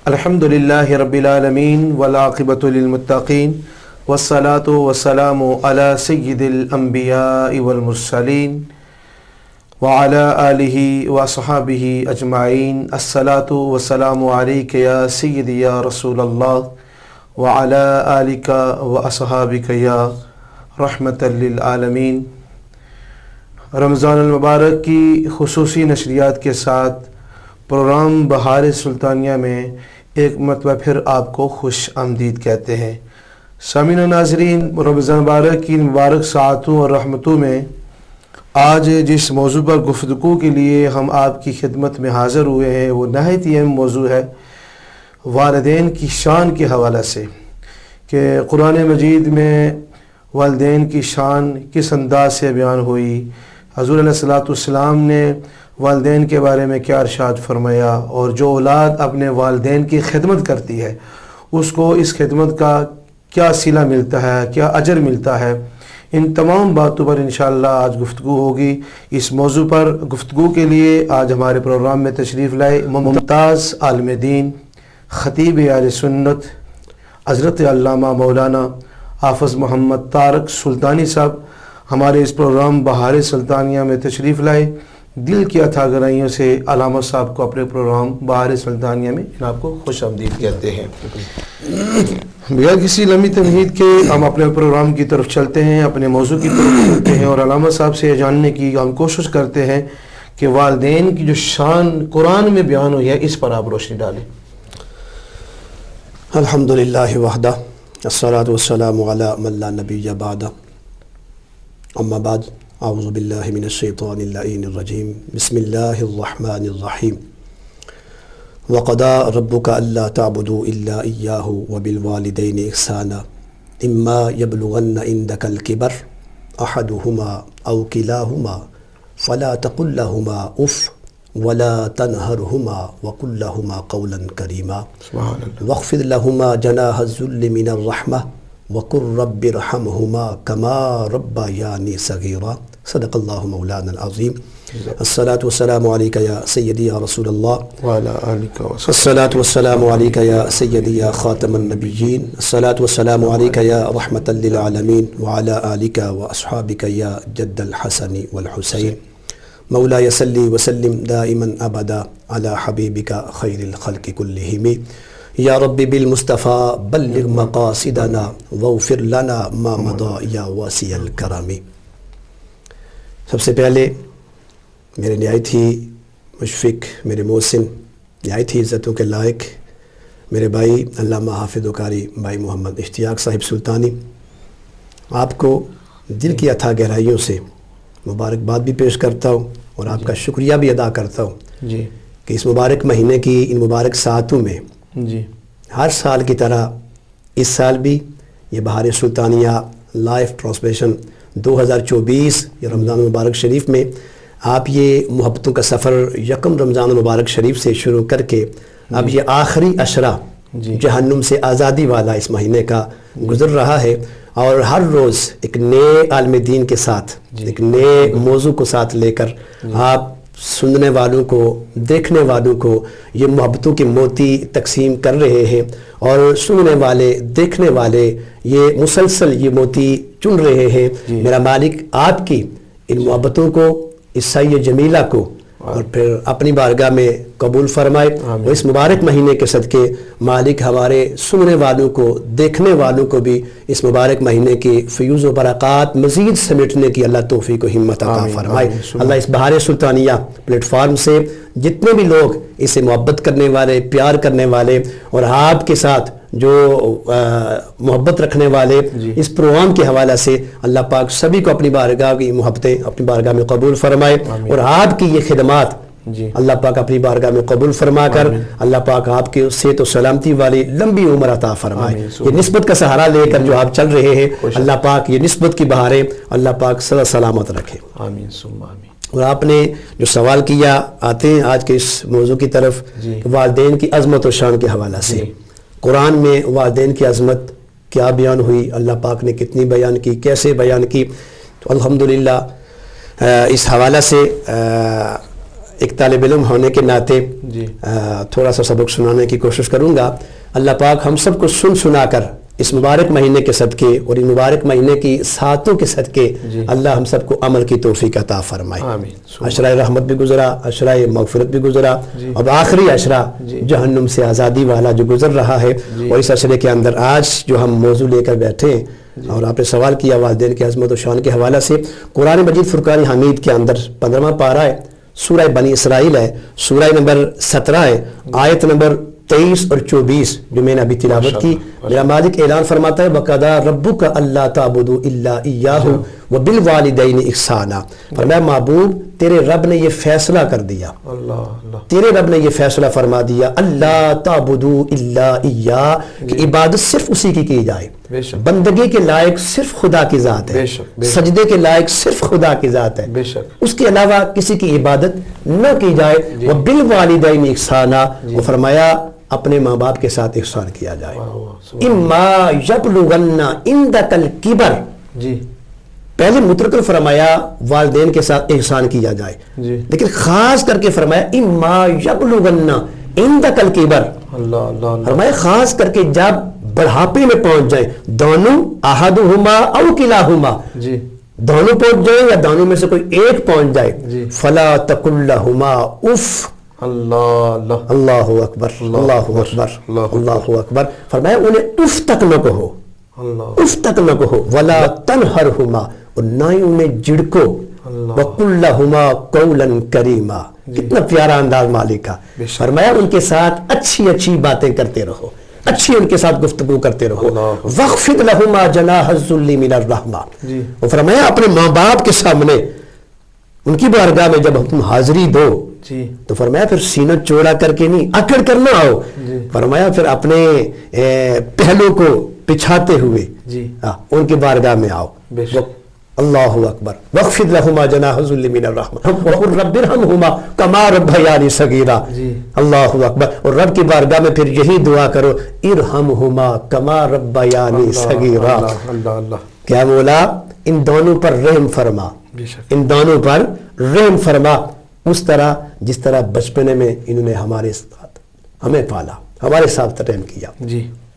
الحمدللہ رب العالمین والعاقبۃ للمتقین والصلاۃ والسلام علی سید الانبیاء والمرسلین وعلی آلہ واصحابہ اجمعین. الصلاۃ والسلام علیک یا سیدی یا رسول اللہ وعلی آلک واصحابک یا رحمۃ للعالمین. رمضان المبارک کی خصوصی نشریات کے ساتھ پروگرام بہار سلطانیہ میں ایک مرتبہ پھر آپ کو خوش آمدید کہتے ہیں. سامعین و ناظرین، رمضان مبارک کی مبارک ساعتوں اور رحمتوں میں آج جس موضوع پر گفتگو کے لیے ہم آپ کی خدمت میں حاضر ہوئے ہیں وہ نہایت ہی اہم موضوع ہے، والدین کی شان کے حوالے سے، کہ قرآن مجید میں والدین کی شان کس انداز سے بیان ہوئی، حضور علیہ الصلوۃ والسلام نے والدین کے بارے میں کیا ارشاد فرمایا، اور جو اولاد اپنے والدین کی خدمت کرتی ہے اس کو اس خدمت کا کیا صلہ ملتا ہے، کیا اجر ملتا ہے. ان تمام باتوں پر انشاءاللہ آج گفتگو ہوگی. اس موضوع پر گفتگو کے لیے آج ہمارے پروگرام میں تشریف لائے ممتاز عالم دین، خطیب اہل سنت، حضرت علامہ مولانا حافظ محمد طارق سلطانی صاحب ہمارے اس پروگرام بہار سلطانیہ میں تشریف لائے. دل کی عطا گرائیوں سے علامہ صاحب کو اپنے پروگرام بہار سلطانیہ میں جناب کو خوش آمدید کہتے ہیں. بغیر کسی لمبی تمہید کے ہم اپنے پروگرام کی طرف چلتے ہیں، اپنے موضوع کی طرف چلتے ہیں، اور علامہ صاحب سے جاننے کی ہم کوشش کرتے ہیں کہ والدین کی جو شان قرآن میں بیان ہوئی ہے اس پر آپ روشنی ڈالیں. الحمدللہ وحدہ الصلاۃ والسلام علی من لا نبی بعدہ، اما بعد، اعوذ باللہ من الشیطان اللعین الرجیم، بسم اللہ الرحمن الرحیم. وَقَضَىٰ رَبُّكَ أَلَّا تَعْبُدُوا إِلَّا إِيَّاهُ وَبِالْوَالِدَيْنِ إِحْسَانًا إِمَّا يَبْلُغَنَّ عِندَكَ الْكِبَرَ أَحَدُهُمَا أَوْ كِلَاهُمَا فَلَا تَقُل لَّهُمَا أُفٍّ وَلَا تَنْهَرْهُمَا وَقُل لَّهُمَا قَوْلًا كَرِيمًا وَاخْفِضْ لَهُمَا جَنَاحَ الذُّلِّ مِنَ الرَّحْمَةِ وَقُل رَّبِّ ارْحَمْهُمَا كَمَا رَبَّيَانِي صَغِيرًا. صدق اللہ مولانا العظیم. الصلاۃ والسلام علیک یا سیدی یا رسول اللہ وعلی آلک وصحبہ. الصلاۃ والسلام علیک یا سیدی یا خاتم النبیین. الصلاۃ والسلام علیک یا رحمۃ للعالمین وعلی آلک واصحابک یا جد الحسن والحسین. مولاي صلی وسلم دائما ابدا علی حبیبک خیر الخلق کلہم. یا رب بالمصطفى بلغ مقاصدنا واغفر لنا ما مضى یا واسع الکرم. سب سے پہلے میرے نہایت ہی مشفق، میرے محسن، نہایت ہی عزتوں کے لائق میرے بھائی علامہ حافظ و قاری بھائی محمد اشتیاق صاحب سلطانی، آپ کو دل کی عطا گہرائیوں سے مبارکباد بھی پیش کرتا ہوں اور آپ کا شکریہ بھی ادا کرتا ہوں جی کہ اس مبارک مہینے کی ان مبارک ساعتوں میں جی ہر سال کی طرح اس سال بھی یہ بہار سلطانیہ لائیو ٹرانسلیشن 2024 یہ رمضان المبارک شریف میں آپ یہ محبتوں کا سفر یکم رمضان المبارک شریف سے شروع کر کے اب یہ آخری عشرہ جہنم سے آزادی والا اس مہینے کا گزر رہا ہے، اور ہر روز ایک نئے عالم دین کے ساتھ ایک نئے موضوع کو ساتھ لے کر آپ سننے والوں کو، دیکھنے والوں کو یہ محبتوں کے موتی تقسیم کر رہے ہیں، اور سننے والے، دیکھنے والے یہ مسلسل یہ موتی چن رہے ہیں. میرا مالک آپ کی ان محبتوں کو، اس سعی جمیلہ کو اور پھر اپنی بارگاہ میں قبول فرمائے، اور اس مبارک مہینے کے صدقے مالک ہمارے سننے والوں کو، دیکھنے والوں کو بھی اس مبارک مہینے کی فیوز و برکات مزید سمیٹنے کی اللہ توفیق و ہمت عطا فرمائے. اللہ اس بہار سلطانیہ پلیٹ فارم سے جتنے بھی لوگ اسے محبت کرنے والے، پیار کرنے والے اور آپ کے ساتھ جو محبت رکھنے والے اس پروگرام کے حوالے سے، اللہ پاک سبھی کو اپنی بارگاہ کی محبتیں اپنی بارگاہ میں قبول فرمائے، اور آپ کی یہ خدمات اللہ پاک اپنی بارگاہ میں قبول فرما کر اللہ پاک آپ کے صحت و سلامتی والی لمبی عمر عطا فرمائے. یہ نسبت کا سہارا لے کر جو آپ چل رہے ہیں، اللہ پاک یہ نسبت کی بہاریں اللہ پاک سدا سلامت رکھے. آمین ثم آمین. اور آپ نے جو سوال کیا، آتے ہیں آج کے اس موضوع کی طرف، والدین کی عظمت و شان کے حوالے سے. قرآن میں والدین کی عظمت کیا بیان ہوئی، اللہ پاک نے کتنی بیان کی، کیسے بیان کی. تو الحمدللہ اس حوالہ سے ایک طالب علم ہونے کے ناطے جی تھوڑا سا سبق سنانے کی کوشش کروں گا. اللہ پاک ہم سب کو سنا کر اس مبارک مہینے کے صدقے اور ان مبارک مہینے کی ساتوں کے صدقے جی اللہ ہم سب کو عمل کی توفیق عطا فرمائے. آمین. عشرہ رحمت بھی گزرا, عشرہ مغفرت بھی گزرا, جی اب آخری عشرہ جی جہنم سے آزادی والا جو گزر رہا ہے. جی اور اس عشرے کے اندر آج جو ہم موضوع لے کر بیٹھے ہیں جی اور آپ نے سوال کیا والدین کی عظمت و شان کے حوالے سے, قرآن مجید فرقان حمید کے اندر 15واں پارہ ہے, سورہ بنی اسرائیل ہے, سورہ نمبر 17 ہے, آیت نمبر 23 اور 24 جو میں نے ابھی تلاوت کی. میرا مالک اعلان فرماتا ہے وَقَضَىٰ رَبُّكَ أَلَّا تَعْبُدُوا إِلَّا إِيَّاهُ وَبِالْوَالِدَيْنِ إِحْسَانًا. فرمایا محبوب تیرے رب نے یہ فیصلہ کر دیا, تیرے رب نے یہ فیصلہ فرما دیا اللہ تعبدوا الا اياه کہ عبادت صرف اسی کی جائے, بندگی کے لائق صرف خدا کی ذات ہے, سجدے کے لائق صرف خدا کی ذات ہے, اس کے علاوہ کسی کی عبادت نہ کی جائے. وبالوالدین احسانا, وہ فرمایا اپنے ماں باپ کے ساتھ احسان کیا جائے. اما یبلغن عندک الکبر, جی پہلے مطلقاً فرمایا والدین کے ساتھ احسان کیا جائے, لیکن خاص کر کے فرمایا اما یبلغن عندک الکبر, فرمایا خاص کر کے جب بڑھاپے میں پہنچ جائیں دونوں احدہما او کلاہما, دونوں پہنچ جائیں یا دونوں میں سے کوئی ایک پہنچ جائے, فلا تقل لہما اف. اللہ اکبر اللہ اکبر اللہ اکبر. فرمایا انہیں اف تک نہ کہو, اف تک نہ کہو. ولا تنہرہما, اور نہ ہی انہیں جھڑکو. وقل لہما قولا کریما, کتنا پیارا انداز مالک کا. فرمایا ان کے ساتھ اچھی اچھی باتیں کرتے رہو, اچھی ان کے ساتھ گفتگو کرتے رہو. وَخْفِضْ لَهُمَا جَنَاحَ الذُّلِّ مِنَ الرَّحْمَةِ, وہ فرمایا اپنے ماں باپ کے سامنے ان کی بارگاہ میں جب تم حاضری دو تو فرمایا پھر سینہ چوڑا کر کے نہیں, اکڑ کر نہ آؤ. فرمایا پھر اپنے پہلو کو پچھاتے ہوئے ان کی بارگاہ میں آؤ. اللہ اکبر. وَخْفِضْ لَهُمَا جَنَاحَ الذُّلِّ مِنَ الرَّحْمَةِ وَقُلْ رَبِّ ارْحَمْهُمَا كَمَا رَبَّيَانِي صَغِيرًا. اللہ اکبر. اور رب کی بارگاہ میں پھر یہی دعا کرو ارحمہما کما ربیانی صغیرا. کیا مولا ان دونوں پر رحم فرما, ان دونوں پر رحم فرما, اس طرح جس طرح بچپنے میں انہوں نے ہمارے ساتھ ہمیں پالا, ہمارے ساتھ رحم کیا.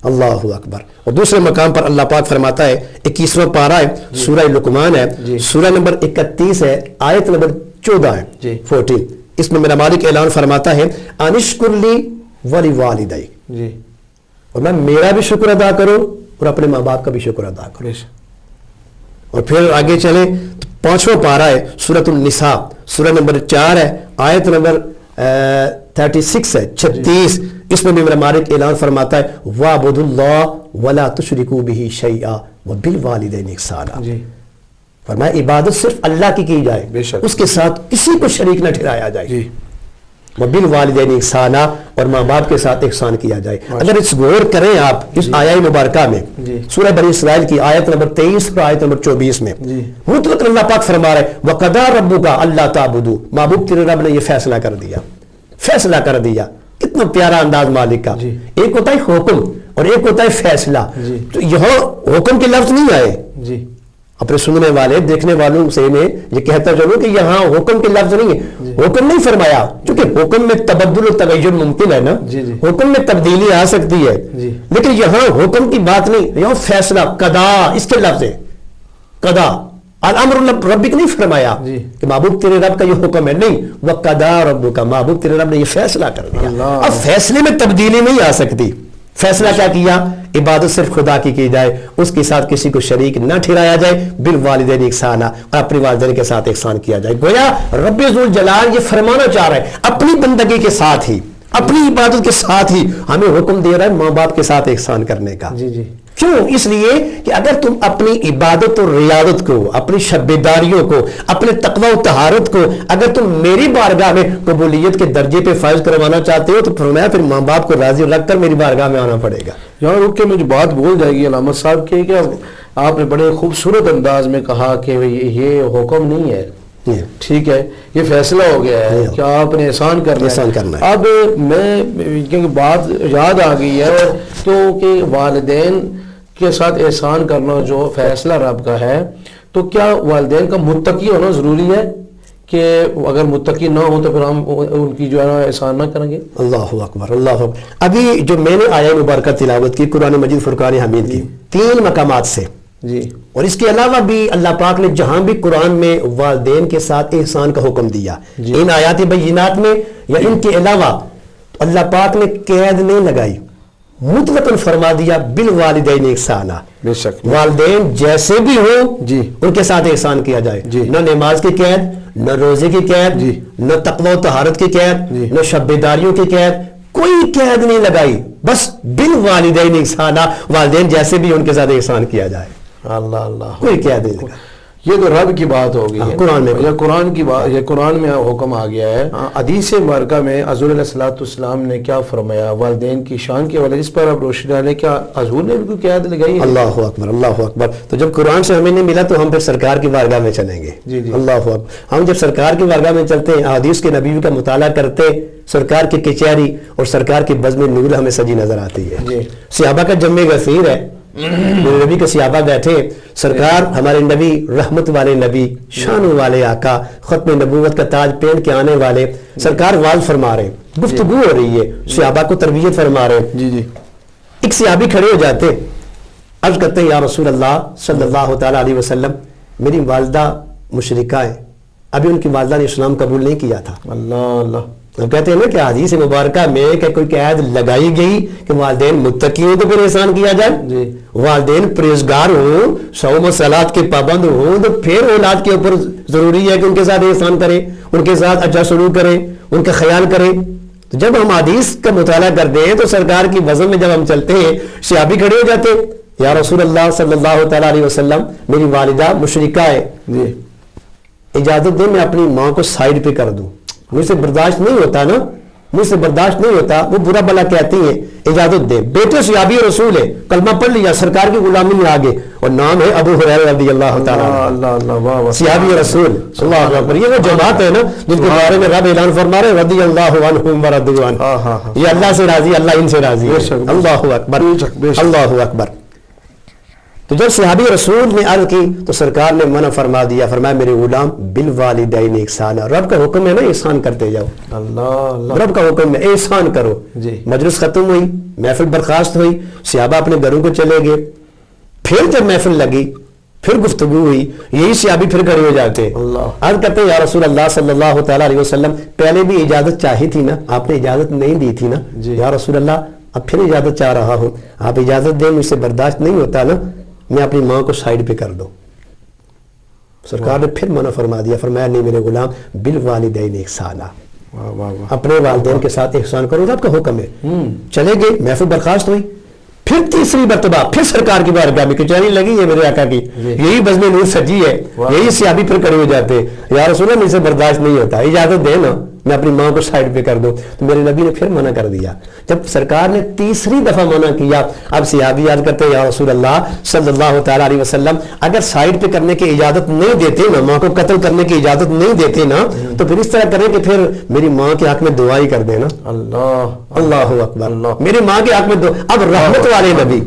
اللہ اکبر. اور دوسرے مقام پر اللہ پاک فرماتا ہے 21واں پارہ ہے, سورہ لقمان ہے, سورہ نمبر 31 ہے, آیت نمبر 14 ہے, 14. اس میں میرا مالک اعلان فرماتا ہے انشکر لی ولی والدیک, اور میں میرا بھی شکر ادا کرو اور اپنے ماں باپ کا بھی شکر ادا کرو. اور پھر آگے چلیں تو 5واں پارہ ہے, سورۃ النساء, سورہ نمبر 4 ہے, آیت نمبر 36 ہے, 36. اس میں بھی میرا مالک اعلان فرماتا ہے وَاعْبُدُوا اللَّهَ وَلَا تُشْرِكُوا بِهِ شَيْئًا وَبِالْوَالِدَيْنِ إِحْسَانًا. فرمایا عبادت صرف اللہ کی جائے, اس کے ساتھ کسی کو شریک نہ ٹھہرایا جائے. وَبِالْوَالِدَيْنِ إِحْسَانًا, اور ماں باپ کے ساتھ احسان کیا جائے. اگر اس غور کریں آپ اس آیہ مبارکہ میں, سورہ بنی اسرائیل کی آیت نمبر 23 اور آیت نمبر 24 میں مطلق اللہ پاک فرما رہے وَقَضَىٰ رَبُّكَ أَلَّا تَعْبُدُوا, محبوب تیرے رب نے یہ فیصلہ کر دیا, فیصلہ کر دیا. کتنا پیارا انداز مالک کا. ایک ہوتا ہے حکم اور ایک ہوتا ہے فیصلہ. تو یہاں حکم کے لفظ نہیں آئے, اپنے سننے والے دیکھنے والوں سے میں یہ کہتا چلوں کہ یہاں حکم کے لفظ نہیں ہے, حکم نہیں فرمایا, کیونکہ حکم میں تبدل و تغیر ممکن ہے نا, حکم میں تبدیلی آ سکتی ہے, لیکن یہاں حکم کی بات نہیں, یہاں فیصلہ قضا اس کے لفظ ہے, قضا. الامر ربک نہیں فرمایا کہ محبوب تیرے رب کا یہ حکم ہے, نہیں, وقضا ربک, محبوب تیرے رب نے یہ فیصلہ کر دیا. اب فیصلے میں تبدیلی نہیں آ سکتی. فیصلہ کیا کیا, عبادت صرف خدا کی جائے, اس کے ساتھ کسی کو شریک نہ ٹھہرایا جائے. بالوالدین احسانا, اور اپنے والدین کے ساتھ احسان کیا جائے. گویا رب ذوالجلال یہ فرمانا چاہ رہا ہے اپنی بندگی کے ساتھ ہی, اپنی عبادت کے ساتھ ہی ہمیں حکم دے رہا ہے ماں باپ کے ساتھ احسان کرنے کا. کیوں؟ اس لیے کہ اگر تم اپنی عبادت اور ریاضت کو, اپنی شب بیداریوں کو, اپنے تقوی و طہارت کو اگر تم میری بارگاہ میں قبولیت کے درجے پہ فائز کروانا چاہتے ہو تو فرمایا پھر ماں باپ کو راضی رکھ کر میری بارگاہ میں آنا پڑے گا. یہاں رک کے مجھے بات بول جائے گی علامت صاحب کہ آپ نے بڑے خوبصورت انداز میں کہا کہ یہ حکم نہیں ہے, ٹھیک ہے, یہ فیصلہ ہو گیا ہے کہ آپ نے احسان کرنا ہے. اب میں کیونکہ بات یاد آ گئی ہے تو کہ والدین کے ساتھ احسان کرنا جو فیصلہ رب کا ہے, تو کیا والدین کا متقی ہونا ضروری ہے کہ اگر متقی نہ ہو تو پھر ہم ان کی جو ہے نا احسان نہ کریں گے؟ اللہ اکبر اللہ اکبر. ابھی جو میں نے آیہ مبارکہ تلاوت کی قرآن مجید فرقان حمید کی 3 مقامات سے جی، اور اس کے علاوہ بھی اللہ پاک نے جہاں بھی قرآن میں والدین کے ساتھ احسان کا حکم دیا ان آیات بینات میں یا ان کے علاوہ اللہ پاک نے قید نہیں لگائی، مطلقاً فرما دیا بالوالدین احسانا. بے شک والدین جیسے بھی ہوں جی ان کے ساتھ احسان کیا جائے. جی. نہ نماز کی قید، نہ روزے کی قید، جی. نہ تقوی و طہارت کی قید، جی. نہ شب بیداریوں کی قید، کوئی قید نہیں لگائی. بس بالوالدین احسانا، والدین جیسے بھی ان کے ساتھ احسان کیا جائے. اللہ اللہ، کوئی قید نہیں لگا. یہ تو رب کی بات ہو گئی ہے قرآن میں، یہ قرآن کی بات، یہ قرآن میں حکم آ گیا ہے. حدیث مبارکہ میں حضور علیہ الصلوۃ والسلام نے کیا فرمایا والدین کی شان کے والے، اس پر اب روشنی ڈالیں. کیا حضور نے بھی کوئی قید لگائی ہے؟ اللہ اکبر اللہ اکبر. تو جب قرآن سے ہمیں نہیں ملا تو ہم پھر سرکار کی بارگاہ میں چلیں گے. جی جی. اللہ اکبر. ہم جب سرکار کی بارگاہ میں چلتے ہیں، احادیث کے نبی کا مطالعہ کرتے، سرکار کی کچہری اور سرکار کی بزم نور ہمیں سجی نظر آتی ہے. جی. صحابہ کا جمع غفیر ہے. میرے نبی کے صحابہ بیٹھے، سرکار ہمارے نبی رحمت والے نبی، شان والے آقا، ختم نبوت کا تاج پہن کے آنے والے سرکار وعظ فرما رہے، گفتگو ہو رہی ہے، صحابہ کو تربیت فرما رہے. جی جی. ایک صحابی کھڑے ہو جاتے، عرض کرتے ہیں یا رسول اللہ صلی اللہ تعالیٰ علیہ وسلم، میری والدہ مشرکہ ہے، ابھی ان کی والدہ نے اسلام قبول نہیں کیا تھا. اللہ اللہ. ہم کہتے ہیں نا کہ حدیث مبارکہ میں کہ کوئی قید لگائی گئی کہ والدین متقی ہوں تو پھر احسان کیا جائے. جی. والدین پرہیزگار ہوں، صوم و صلاۃ کے پابند ہوں تو پھر اولاد کے اوپر ضروری ہے کہ ان کے ساتھ احسان کرے، ان کے ساتھ اچھا سلوک کرے، ان کا خیال کرے. تو جب ہم حدیث کا مطالعہ کرتے ہیں تو سرکار کی وزن میں جب ہم چلتے ہیں، صحابی کھڑے ہو جاتے، یا رسول اللہ صلی اللہ تعالیٰ علیہ وسلم، میری والدہ مشرکہ ہے، جی. اجازت دیں میں اپنی ماں کو سائڈ پہ کر دوں، مجھ سے برداشت نہیں ہوتا نا، مجھ سے برداشت نہیں ہوتا، وہ برا بلا کہتی ہیں، اجازت دے. بیٹے صحابی رسول ہے، کلمہ پڑھ لیا، سرکار کی غلامی میں آگے، اور نام ہے ابو ہریرہ رضی اللہ تعالیٰ عنہ. اللہ اللہ واہ واہ. صحابی رسول اللہ اکبر. یہ وہ جماعت ہے نا جن کے بارے میں رب اعلان فرما رہے رضی اللہ عنہم ورضوا عنہ. ہاں ہاں ہاں. یہ اللہ سے راضی، اللہ ان سے راضی بے ہے. شک. اللہ اکبر بے شک. اللہ اکبر. تو جب صحابی رسول نے عرض کی تو سرکار نے منع فرما دیا، فرمایا میرے غلام بالوالدین احسانا، رب کا حکم ہے نا احسان کرتے جاؤ. اللہ اللہ. رب کا حکم ہے احسان کرو. جی. مجلس ختم ہوئی، محفل برخاست ہوئی، صحابہ اپنے گھروں کو چلے گئے. پھر جب محفل لگی، پھر گفتگو ہوئی، یہی صحابی پھر کھڑے ہو جاتے. اللہ. عرض کرتے یا رسول اللہ صلی اللہ تعالیٰ علیہ وسلم، پہلے بھی اجازت چاہی تھی نا، آپ نے اجازت نہیں دی تھی نا. جی. یا رسول اللہ اب پھر اجازت چاہ رہا ہوں، آپ اجازت دیں، مجھ سے برداشت نہیں ہوتا نا، میں اپنی ماں کو سائڈ پہ کر دوں. سرکار نے پھر منع فرما دیا، فرمایا نہیں میرے غلام بالوالدین احسانا، واہ واہ واہ. اپنے والدین کے ساتھ احسان کرو، رب کا حکم ہے. چلے گئے، محفل برخاست ہوئی. پھر تیسری مرتبہ پھر سرکار کی بارگاہ میں کچہری لگی ہے میرے آقا کی، یہی بزم نور سجی ہے، یہی صحابی پھر کھڑے ہو جاتے، یا رسول اللہ مجھ سے برداشت نہیں ہوتا، اجازت دے نا میں اپنی ماں کو سائڈ پہ کر دوں. تو میرے نبی نے پھر منع کر دیا. جب سرکار نے تیسری دفعہ منع کیا، اب صحابی یاد کرتے یا رسول اللہ صلی اللہ تعالیٰ علیہ وسلم، اگر سائڈ پہ کرنے کی اجازت نہیں دیتے نا، ماں کو قتل کرنے کی اجازت نہیں دیتے نا، تو پھر اس طرح کریں کہ پھر میری ماں کے حق میں دعا ہی کر دینا. اللہ اللہ اکبر. اللہ. میری ماں کے حق میں دعا. اب رحمت والے نبی،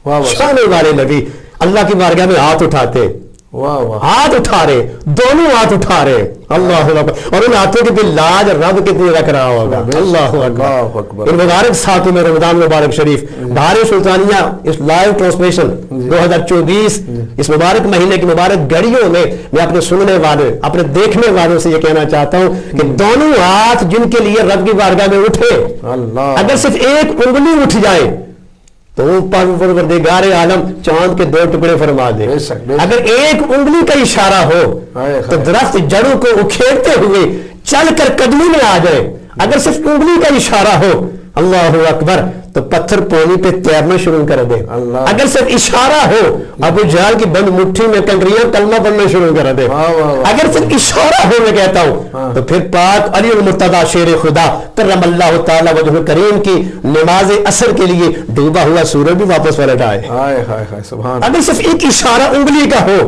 واہ واہ. شان والے نبی اللہ کی بارگاہ میں ہاتھ اٹھاتے، واہ واہ. ہاتھ اٹھا رہے، دونوں ہاتھ اٹھا رہے. اللہ اکبر. اور ان ہاتھوں کے پہ لاج رب کتنی رکھ رہا ہوگا. اللہ اللہ اکبر. ان مبارک ساتھوں میں رمضان مبارک شریف بہار سلطانیہ اس لائیو ٹرانسمیشن 2024 اس مبارک مہینے کی مبارک گھڑیوں میں میں اپنے سننے والے، اپنے دیکھنے والوں سے یہ کہنا چاہتا ہوں کہ دونوں ہاتھ جن کے لیے رب کی بارگاہ میں اٹھے، اللہ. اگر صرف ایک انگلی اٹھ جائے تو وہ پروردگار عالم چاند کے 2 ٹکڑے فرما دے. بے شک، بے شک. اگر ایک انگلی کا اشارہ ہو ہائے تو ہائے. درخت جڑوں کو اکھیڑتے ہوئے چل کر قدمی میں آ جائے. اگر صرف انگلی کا اشارہ ہو، اللہ اکبر، تو پتھر پانی پہ تیرنا شروع کر دے. اللہ. اگر صرف اشارہ ہو، ابو جہل کی بند مٹھی میں کنکریاں کلمہ پڑھنا شروع کر دے. واہ واہ واہ. اگر صرف اشارہ ہو، میں کہتا ہوں، تو پھر پاک علی المرتضیٰ شیر خدا کرم اللہ تعالی وجہ کریم کی نماز عصر کے لیے ڈوبا ہوا سورج بھی واپس پلٹ آئے. ہائے ہائے ہائے. سبحان. اگر صرف ایک اشارہ انگلی کا ہو،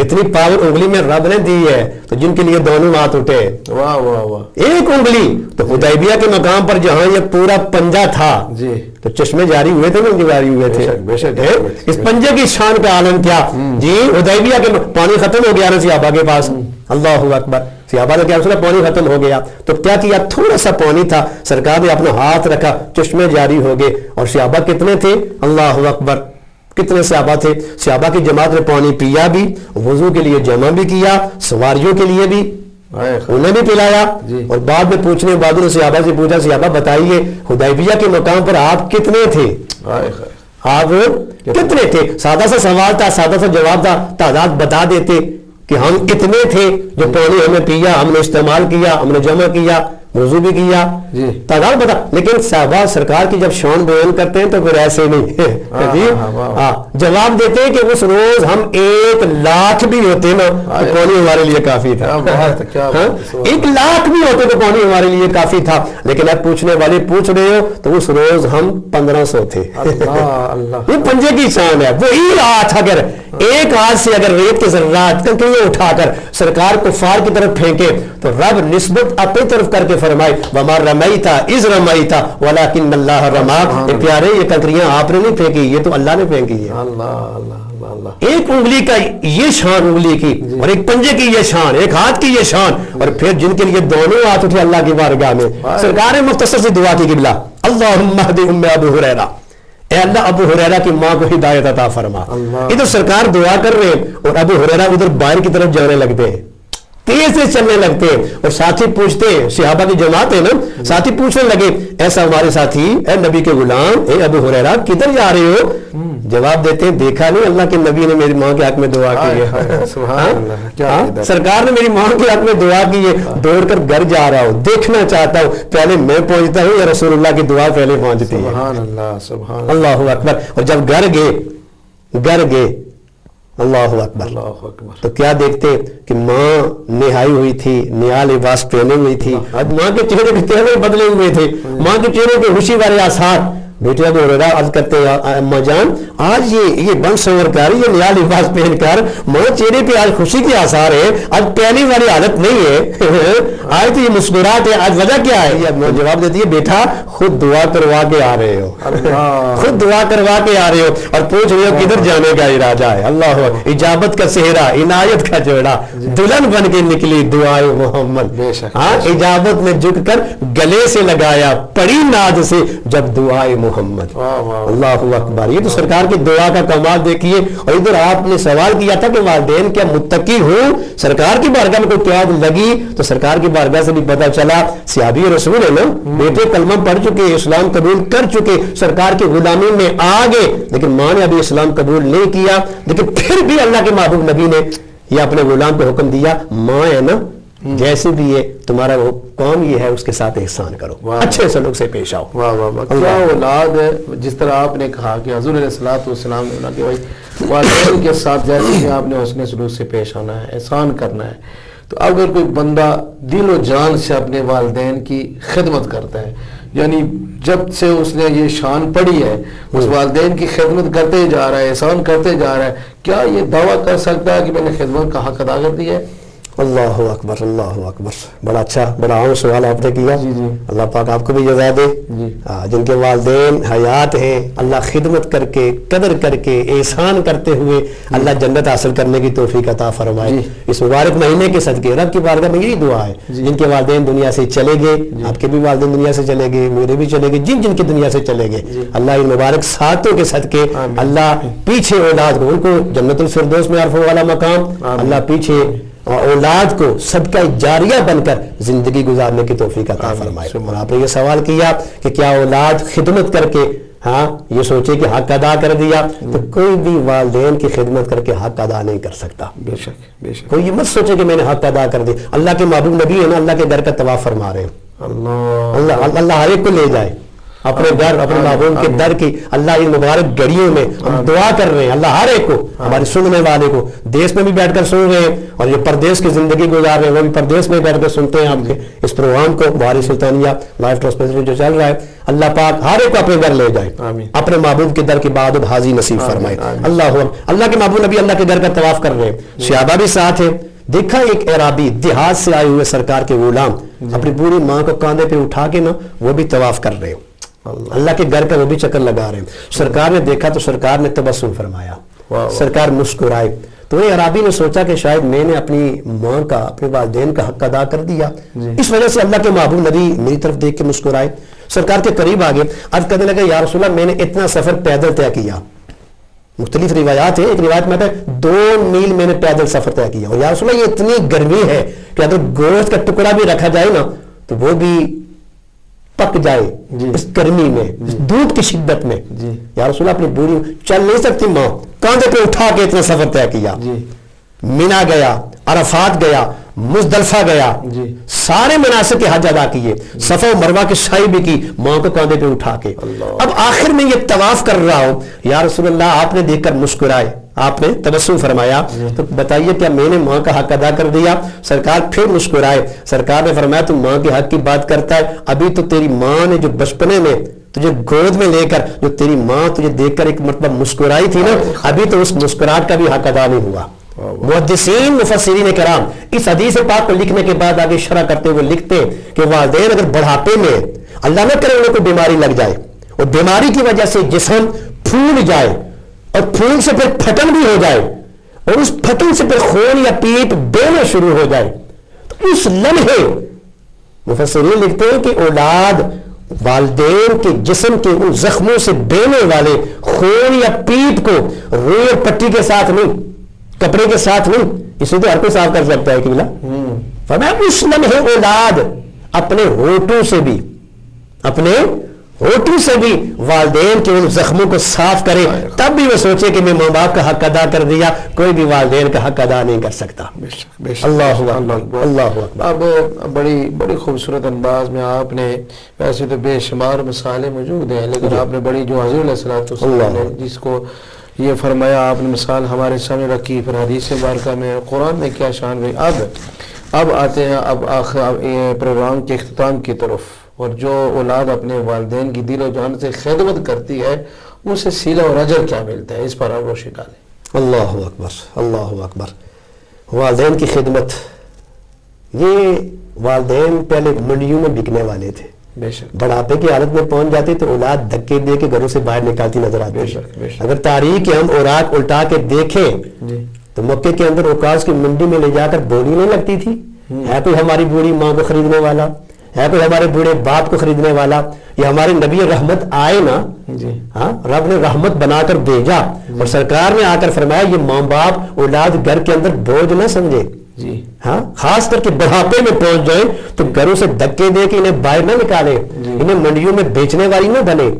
اتنی پاور انگلی میں رب نے دی ہے، تو جن کے لیے دونوں ہاتھ اٹھے. واہ واہ واہ. ایک انگلی تو حدیبیہ کے مقام پر جہاں یہ پورا پنجہ تھا، جی. تو چشمے جاری ہوئے تھے نا، ان کے جاری ہوئے تھے. بے شک. اس پنجے کی شان کا عالم کیا. جی حدیبیہ کے پانی ختم ہو گیا نا صحابہ کے پاس. اللہ اکبر. صحابہ نے کیا سنا پانی ختم ہو گیا تو کیا کیا تھوڑا سا پانی تھا سرکار نے اپنا ہاتھ رکھا چشمے جاری ہو گئے اور صحابہ کتنے تھے اللہ اکبر کتنے صحابہ تھے صحابہ کی جماعت نے پانی پیا بھی وضو کے لیے جمع بھی کیا سواریوں کے لیے بھی انہیں بھی پلایا اور بعد میں پوچھنے بعد نے صحابہ سے پوچھا صحابہ بتائیے حدیبیہ کے مقام پر آپ کتنے تھے آپ کتنے تھے سادہ سا سوال تھا سادہ سا جواب تھا تعداد بتا دیتے کہ ہم اتنے تھے جو پانی ہمیں پیا ہم نے استعمال کیا ہم نے جمع کیا وضو بھی کیا تعداد بتا لیکن صحابہ سرکار کی جب شان بیان کرتے ہیں تو پھر ایسے نہیں جواب دیتے ہیں کہ اس روز ہم 1,00,000 بھی ہوتے نا تو پانی ہمارے لیے کافی تھا 1,00,000 بھی ہوتے تو پانی ہمارے لیے کافی تھا لیکن اب پوچھنے والے پوچھ رہے ہو تو اس روز ہم 1,500 تھے یہ پنجے کی شان ہے وہی ہاتھ اگر ایک ہاتھ سے اگر ریت کے ذرات کنکریاں اٹھا کر سرکار کفار کی طرف پھینکے تو رب نسبت اپنی طرف کر کے فرمائے وما رمیتا اذ رمیتا ولکن اللہ رما پیارے یہ کنکریاں آپ نے نہیں پھینکی یہ تو اللہ نے پھینکی ہے ایک انگلی کا یہ شان انگلی کی اور ایک پنجے کی یہ شان ایک ہاتھ کی یہ شان اور پھر جن کے لیے دونوں ہاتھ اٹھے اللہ کی بارگاہ میں سرکار نے مختصر سی دعا کی قبلہ اللہم اہد ام ابو ہریرہ اے اللہ ابو ہریرہ کی ماں کو ہدایت عطا فرما ادھر سرکار دعا کر رہے ہیں اور ابو ہریرہ ادھر باہر کی طرف جانے لگتے ہیں تیز سے چلنے لگتے ہیں اور ساتھی پوچھتے ہیں صحابہ کی جماعت ہے نا ساتھی پوچھنے لگے ایسا ہمارے ساتھی اے نبی کے غلام اے ابو ہریرہ کدھر جا رہے ہو جواب دیتے ہیں دیکھا نہیں اللہ کے نبی نے میری ماں کے حق میں دعا کی ہے سرکار نے میری ماں کے حق میں دعا کی ہے دوڑ کر گھر جا رہا ہوں دیکھنا چاہتا ہوں پہلے میں پہنچتا ہوں یا رسول اللہ کی دعا پہلے پہنچتی ہے اللہ اکبر اور جب گھر گئے اللہ اکبر تو کیا دیکھتے کہ ماں نہائی ہوئی تھی نیا لباس پہنے ہوئی تھی ماں کے چہرے کے چہرے بدلے ہوئے تھے ماں کے چہرے پہ خوشی والے آثار بیٹے ابو ہریرہ عرض کرتے ہیں اماں جان آج یہ بن سنور کر یہ نیا لباس پہن کر ماں چہرے پہ آج خوشی کے آثار ہے آج پہلی والی حالت نہیں ہے آج تو یہ مسکراہٹ ہے آج وجہ کیا ہے یہ جواب دیتی ہے بیٹا خود دعا کروا کے آ رہے ہو خود دعا کروا کے آ رہے ہو اور پوچھ رہے ہو کدھر جانے کا ارادہ ہے اللہ اجابت کا صحرا عنایت کا جوڑا دلہن بن کے نکلی دعائے محمد اجابت میں جھک کر گلے سے لگایا پڑی ناز سے جب دعائے محمد اللہ اکبر یہ تو سرکار کی دعا کا کمال دیکھیے اور ادھر آپ نے سوال کیا تھا کہ والدین کیا متقی ہوں سرکار کی بارگاہ میں کوئی پیاد لگی تو سرکار کی بارگاہ سے بھی پتا چلا صحابی رسول ہے نا بیٹے کلمہ پڑھ چکے اسلام قبول کر چکے سرکار کی غلامی میں آ گئے لیکن ماں نے ابھی اسلام قبول نہیں کیا لیکن پھر بھی اللہ کے محبوب نبی نے یہ اپنے غلام کو حکم دیا ماں ہے نا جیسے بھی ہے تمہارا وہ کام یہ ہے اس کے ساتھ احسان کرو اچھے سلوک سے پیش آؤ کیا اولاد ہے جس طرح آپ نے کہا کہ حضور علیہ الصلوۃ والسلام نے کہ بھائی والدین کے ساتھ جیسے کہ آپ نے حسن سلوک سے پیش آنا ہے احسان کرنا ہے تو اگر کوئی بندہ دل و جان سے اپنے والدین کی خدمت کرتا ہے یعنی جب سے اس نے یہ شان پڑھی ہے اس والدین کی خدمت کرتے جا رہا ہے احسان کرتے جا رہا ہے کیا یہ دعویٰ کر سکتا ہے کہ میں نے خدمت کا حق ادا کر دیا ہے اللہ اکبر بڑا اچھا بڑا عام سوال آپ نے کیا اللہ پاک آپ کو بھی جزا دے جن کے والدین حیات ہیں اللہ خدمت کر کے قدر کر کے احسان کرتے ہوئے اللہ جنت حاصل کرنے کی توفیق عطا فرمائے اس مبارک مہینے کے صدقے رب کی بارگاہ میں یہی دعا ہے جن کے والدین دنیا سے چلے گئے آپ کے بھی والدین دنیا سے چلے گئے میرے بھی چلے گئے جن کی دنیا سے چلے گئے اللہ ان مبارک ساتوں کے صدقے اللہ پیچھے اولاد کو ان کو جنت الفردوس میں عرفوں والا مقام اللہ پیچھے اولاد کو صدقہ جاریہ بن کر زندگی گزارنے کی توفیق عطا فرمائے اور آپ نے یہ سوال کیا کہ کیا اولاد خدمت کر کے یہ سوچے کہ حق ادا کر دیا تو کوئی بھی والدین کی خدمت کر کے حق ادا نہیں کر سکتا بے شک کوئی یہ مت سوچے کہ میں نے حق ادا کر دیا اللہ کے محبوب نبی ہے نا اللہ کے گھر کا طواف فرما رہے ہیں اللہ ہر ایک کو لے جائے اپنے گھر اپنے محبوب کے در کی اللہ ان مبارک گھڑیوں میں ہم دعا کر رہے ہیں اللہ ہر ایک کو ہمارے سننے والے کو دیش میں بھی بیٹھ کر سن رہے ہیں اور یہ پردیش کی زندگی گزار رہے ہیں وہ بھی پردیش میں بیٹھ کر سنتے ہیں آپ کے اس پروگرام کو بہاری سلطانیہ لائف ٹرانسمیشن جو چل رہا ہے اللہ پاک ہر ایک کو اپنے گھر لے جائے اپنے محبوب کے در کی بہادر حاضی نصیب فرمائے اللہ کے محبوب نبی اللہ کے گھر کا طواف کر رہے ہیں صحابہ بھی ساتھ ہیں دیکھا ایک اعرابی دیہات سے آئے ہوئے سرکار کے غلام اپنی پوری ماں کو کاندھے پہ اٹھا کے نا وہ بھی طواف کر رہے ہیں اللہ کے گھر کا وہ بھی چکر لگا رہے ہیں سرکار نے دیکھا تو سرکار نے تبسم فرمایا سرکار مسکرائے تو یہ عرابی نے سوچا کہ شاید میں نے اپنی ماں کا اپنے والدین کا حق ادا کر دیا، اس وجہ سے اللہ کے محبوب نبی میری طرف دیکھ کے مسکرائے، سرکار کے قریب آ گئے، عرض کرنے لگا یا رسول اللہ میں نے اتنا سفر پیدل طے کیا. مختلف روایات ہیں، ایک روایت میں آتا ہے 2 میل میں نے پیدل سفر طے کیا، اور یا رسول اللہ یہ اتنی گرمی ہے کہ اگر گوشت کا ٹکڑا بھی رکھا جائے نا تو وہ بھی پک جائے اس گرمی میں، اس دھوپ کی شدت میں. یا رسول اللہ اپنی بوڑھی چل نہیں سکتی ماں، کاندھے پہ اٹھا کے اتنا سفر طے کیا. مینا گیا، عرفات گیا، مزدلفہ گیا، سارے مناسک کے حج ادا کیے، صفا و مروہ کی سعی بھی کی ماں کو کاندھے پہ اٹھا کے. اب آخر میں یہ طواف کر رہا ہوں، یا رسول اللہ آپ نے دیکھ کر مسکرائے، آپ نے تبسم فرمایا، تو بتائیے کیا میں نے ماں کا حق ادا کر دیا؟ سرکار پھر مسکرائے، سرکار نے فرمایا تو ماں کے حق کی بات کرتا ہے، ابھی تو تیری ماں نے جو بچپنے میں تجھے گود میں لے کر جو تیری ماں تجھے دیکھ کر ایک مرتبہ مسکرائی تھی نا، ابھی تو اس مسکراہٹ کا بھی حق ادا نہیں ہوا. محدثین مفسرین کرام اس حدیث پاک کو لکھنے کے بعد آگے شرح کرتے ہوئے لکھتے کہ والدین اگر بڑھاپے میں اللہ نہ کرے انہیں کوئی بیماری لگ جائے اور بیماری کی وجہ سے جسم پھول جائے اور پھول سے پھر پھٹن بھی ہو جائے اور اس پھٹن سے پھر خون یا پیپ بہنا شروع ہو جائے، تو اس لمحے مفسرین لکھتے ہیں کہ اولاد والدین کے جسم کے ان زخموں سے بہنے والے خون یا پیپ کو روئی اور پٹی کے ساتھ نہیں، کپڑے کے ساتھ نہیں، اسے تو ہر کوئی صاف کر سکتا ہے کہ بلا فرمایا اس لمحے اولاد اپنے ہونٹوں سے بھی والدین کے ان زخموں کو صاف کرے، تب بھی وہ سوچے کہ میں ماں باپ کا حق ادا کر دیا، کوئی بھی والدین کا حق ادا نہیں کر سکتا. اللہ اکبر اللہ اکبر. اب بڑی خوبصورت انداز میں آپ نے، ویسے تو بے شمار مثالیں موجود ہیں لیکن آپ نے بڑی جو حضور علیہ الصلوۃ نے جس کو یہ فرمایا آپ نے مثال ہمارے سامنے رکھی، پھر حدیث مبارکہ میں قرآن میں کیا شان رہی. اب آتے ہیں آخر پروگرام کے اختتام کی طرف، اور جو اولاد اپنے والدین کی دل و جان سے خدمت کرتی ہے اسے صلہ اور اجر کیا ملتا ہے، اس پر آپ روشنی ڈالیں. اللہ اکبر اللہ اکبر. والدین کی خدمت، یہ والدین پہلے منڈیوں میں بکنے والے تھے، بے شک بڑھاپے کی حالت میں پہنچ جاتے تو اولاد دھکے دے کے گھروں سے باہر نکالتی نظر آتی. اگر تاریخ کے ہم اوراق الٹا کے دیکھیں تو مکے کے اندر اوقاز کی منڈی میں لے جا کر بولی نہیں لگتی تھی. ہے کوئی ہماری بوڑھی ماں کو خریدنے والا، ہے کوئی ہمارے بوڑھے باپ کو خریدنے والا؟ یہ ہمارے نبی رحمت آئے نا، ہاں رب نے رحمت بنا کر بھیجا، اور سرکار نے آ کر فرمایا یہ ماں باپ اولاد گھر کے اندر بوجھ نہ سمجھے. ہاں خاص کر کے بڑھاپے میں پہنچ جائیں تو گھروں سے دھکے دے کے انہیں باہر نہ نکالے، انہیں منڈیوں میں بیچنے والی نہ بنے.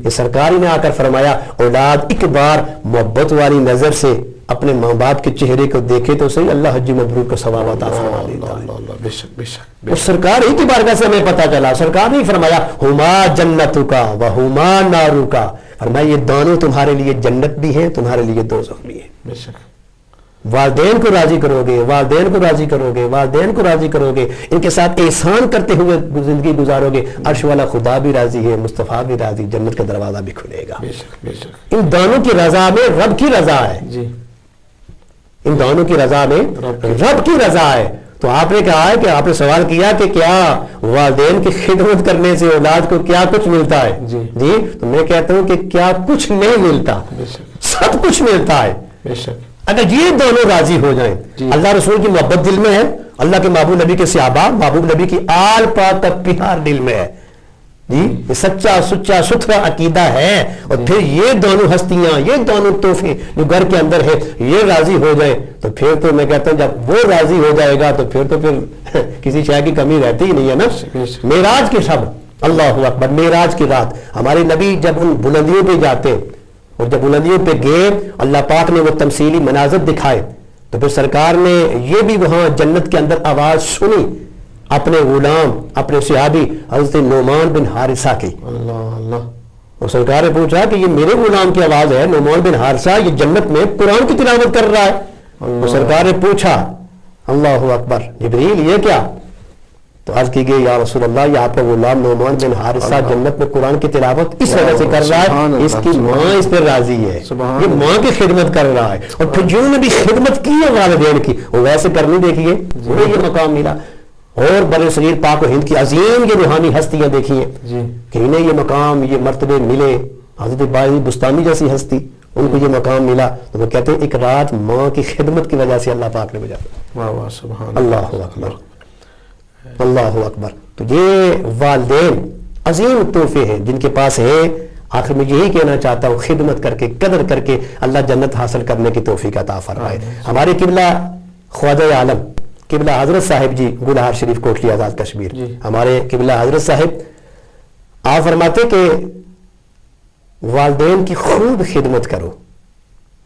یہ سرکار نے آ کر فرمایا اولاد ایک بار محبت والی نظر سے اپنے ماں باپ کے چہرے کو دیکھے تو صحیح، اللہ حج مبرور کا ثواب عطا فرما دیتا ہے. اور سرکار ہی کی بارگاہ سے ہمیں پتہ چلا، سرکار نے فرمایا ہما جنتک و ہما نارک، فرمایا یہ دونوں تمہارے لیے جنت بھی ہیں، تمہارے لیے دوزخ بھی ہے. والدین کو راضی کرو گے، والدین کو راضی کرو گے، والدین کو راضی کرو گے، ان کے ساتھ احسان کرتے ہوئے زندگی گزارو گے، عرش والا خدا بھی راضی ہے، مصطفیٰ بھی راضی، جنت کا دروازہ بھی کھلے گا. ان دونوں کی رضا میں رب کی رضا ہے، ان دونوں کی رضا میں رب کی رضا ہے. تو آپ نے کہا ہے کہ آپ نے سوال کیا کہ کیا والدین کی خدمت کرنے سے اولاد کو کیا کچھ ملتا ہے؟ جی تو میں کہتا ہوں کہ کیا کچھ نہیں ملتا، سب کچھ ملتا ہے. اگر یہ دونوں راضی ہو جائیں، اللہ رسول کی محبت دل میں ہے، اللہ کے محبوب نبی کے صحابہ، محبوب نبی کی آل پاک کا پیار دل میں ہے، جی یہ سچا سچا ستھرا عقیدہ ہے، اور پھر یہ دونوں ہستیاں، یہ دونوں تحفے جو گھر کے اندر ہے یہ راضی ہو جائے تو پھر تو میں کہتا ہوں جب وہ راضی ہو جائے گا تو پھر کسی شے کی کمی رہتی ہی نہیں ہے نا. معراج کی شب، اللہ اکبر، معراج کی رات ہمارے نبی جب ان بلندیوں پہ جاتے اور جب بلندیوں پہ گئے اللہ پاک نے وہ تمثیلی مناظر دکھائے تو پھر سرکار نے یہ بھی وہاں جنت کے اندر آواز سنی اپنے غلام، اپنے صحابی حضرت نعمان بن حارثہ کی. اور سرکار نے پوچھا کہ یہ میرے غلام کی آواز ہے، نعمان بن حارثہ یہ جنت میں قرآن کی تلاوت کر رہا ہے. اور سرکار نے پوچھا اللہ اکبر جبریل یہ کیا؟ تو عرض کی گئی یا رسول اللہ یہ آپ کا غلام نعمان بن حارثہ جنت میں قرآن کی تلاوت اس وجہ سے کر رہا ہے، اس کی ماں اس پر راضی ہے، یہ ماں کی خدمت کر رہا ہے. اور پھر جنہوں نے بھی خدمت کی ہے والدین کی وہ ویسے کرنی دیکھیے انہیں یہ مقام ملا. اور بر صغیر پاک و ہند کی عظیم یہ روحانی ہستیاں دیکھیے کہ انہیں یہ مقام، یہ مرتبے ملے. حضرت بائی بستانی جیسی ہستی ان کو یہ مقام ملا تو وہ کہتے ہیں ایک رات ماں کی خدمت کی وجہ سے اللہ پاک نے بجا. واہ واہ سبحان اللہ اکبر اللہ اکبر. تو یہ والدین عظیم تحفے ہیں جن کے پاس ہے. آخر میں یہی کہنا چاہتا ہوں خدمت کر کے قدر کر کے اللہ جنت حاصل کرنے کی توفیق عطا فرمائے. ہمارے قبلہ خواجہ عالم قبلہ حضرت صاحب جی گلہار شریف کوٹلی آزاد کشمیر ہمارے قبلہ حضرت صاحب آپ فرماتے کہ والدین کی خوب خدمت کرو.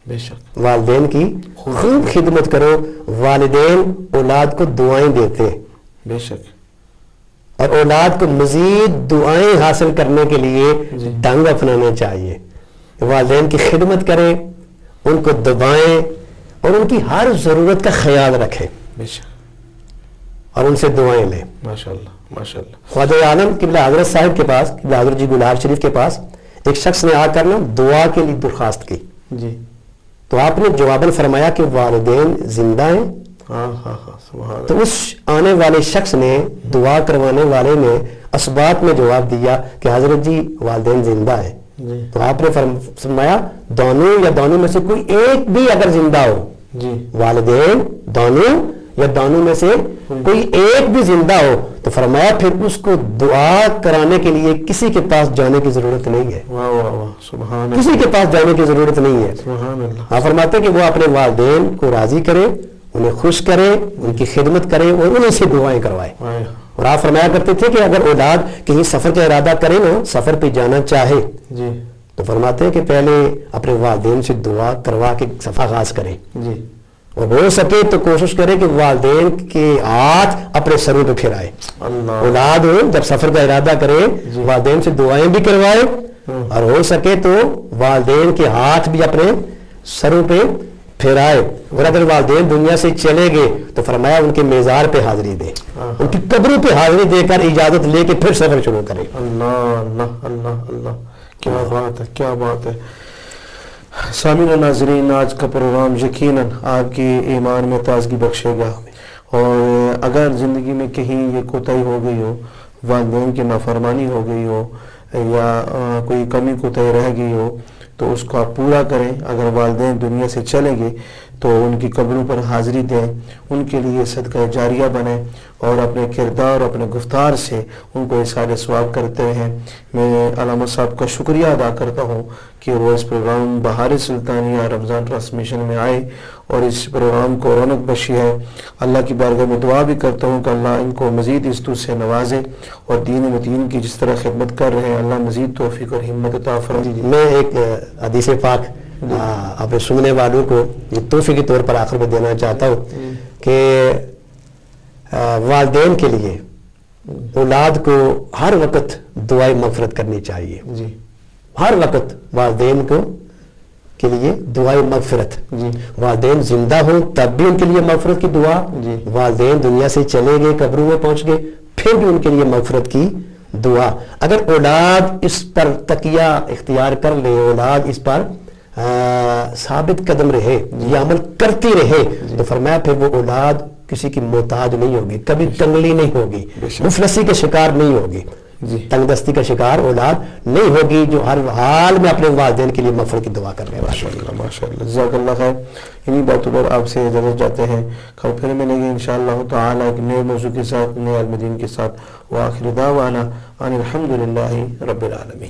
بے شک والدین کی خوب خدمت کرو. والدین اولاد کو دعائیں دیتے بے شک اور اولاد کو مزید دعائیں حاصل کرنے کے لیے ڈنگ اپنانا چاہیے. والدین کی خدمت کریں ان کو دبائیں اور ان کی ہر ضرورت کا خیال رکھیں بے شک اور ان سے دعائیں لیں. ماشاءاللہ ماشاءاللہ. خواجہ عالم قبلہ حضرت صاحب کے پاس قبلہ حضرت جی گلہار شریف کے پاس ایک شخص نے آ کر نا دعا کے لیے درخواست کی. جی تو آپ نے جواباً فرمایا کہ والدین زندہ ہیں. ہاں ہاں ہاں سبحان تو اس آنے والے شخص نے دعا کروانے والے نے اسبات میں جواب دیا کہ حضرت جی والدین زندہ ہیں. تو آپ نے فرمایا دونوں یا دونوں میں سے کوئی ایک بھی اگر زندہ ہو جی والدین دونوں یا دونوں میں سے کوئی ایک بھی زندہ ہو تو فرمایا پھر اس کو دعا کرانے کے لیے کسی کے پاس جانے کی ضرورت نہیں ہے. واہ واہ واہ سبحان اللہ. کسی کے پاس جانے کی ضرورت نہیں ہے. سبحان اللہ. آپ فرماتے کہ وہ اپنے والدین کو راضی کرے انہیں خوش کرے ان کی خدمت کرے اور انہیں سے دعائیں کروائے. اور آپ فرمایا کرتے تھے کہ اگر اولاد کہیں سفر کا ارادہ کرے نا سفر پہ جانا چاہے جی تو فرماتے ہیں کہ پہلے اپنے والدین سے دعا کروا کے سفر آغاز کرے جی اور ہو سکے تو کوشش کرے کہ والدین کے ہاتھ اپنے سروں پہ پھیرائے. اللہ اولاد جب سفر کا ارادہ کرے والدین سے دعائیں بھی کروائے اور ہو سکے تو والدین کے ہاتھ بھی اپنے سروں پہ پھیرائے. اور اگر والدین دنیا سے چلے گئے تو فرمایا ان کے میزار پہ حاضری دے ان کی قبروں پہ حاضری دے کر اجازت لے کے پھر سفر شروع کرے. اللہ اللہ اللہ اللہ کیا بات ہے کیا بات ہے. سامعین و ناظرین آج کا پروگرام یقیناً آپ کے ایمان میں تازگی بخشے گا. اور اگر زندگی میں کہیں یہ کوتاہی ہو گئی ہو والدین کی نافرمانی ہو گئی ہو یا کوئی کمی کوتاہی رہ گئی ہو تو اس کو آپ پورا کریں. اگر والدین دنیا سے چلیں گے تو ان کی قبروں پر حاضری دیں ان کے لیے صدقہ جاریہ بنیں اور اپنے کردار اور اپنے گفتار سے ان کو اظہار ثواب کرتے رہیں. میں علامہ صاحب کا شکریہ ادا کرتا ہوں کہ وہ اس پروگرام بہار سلطانیہ رمضان ٹرانسمیشن میں آئے اور اس پروگرام کو رونق بخشی ہے. اللہ کی بارگاہ میں دعا بھی کرتا ہوں کہ اللہ ان کو مزید اس سے نوازے اور دین متین کی جس طرح خدمت کر رہے ہیں اللہ مزید توفیق اور ہمت عطا فرمائے. میں ایک حدیث پاک اپنے سننے والوں کو یہ تحفے کے طور پر آخر میں دینا چاہتا ہوں کہ والدین کے لیے اولاد کو ہر وقت دعائیں مغفرت کرنی چاہیے. جی ہر وقت والدین کو کے لیے دعائیں مغفرت. جی والدین زندہ ہوں تب بھی ان کے لیے مغفرت کی دعا. جی والدین دنیا سے چلے گئے قبروں میں پہنچ گئے پھر بھی ان کے لیے مغفرت کی دعا. اگر اولاد اس پر تقیہ اختیار کر لے اولاد اس پر ثابت قدم رہے یہ عمل کرتی رہے تو فرمایا پھر وہ اولاد کسی کی محتاج نہیں ہوگی کبھی تنگلی نہیں ہوگی مفلسی کے شکار نہیں ہوگی تنگ دستی کا شکار اولاد نہیں ہوگی جو ہر حال میں اپنے والدین کے لیے مغفرت کی دعا کر رہے ہیں. ماشاءاللہ ماشاءاللہ جزاک اللہ خیر. انہی باتوں پر آپ سے اجازت چاہتے ہیں. کل پھر ملیں گے انشاءاللہ تعالی ایک نئے موضوع کے ساتھ نئے علم دین کے ساتھ. وآخر دعوانا ان الحمدللہ رب العالمین.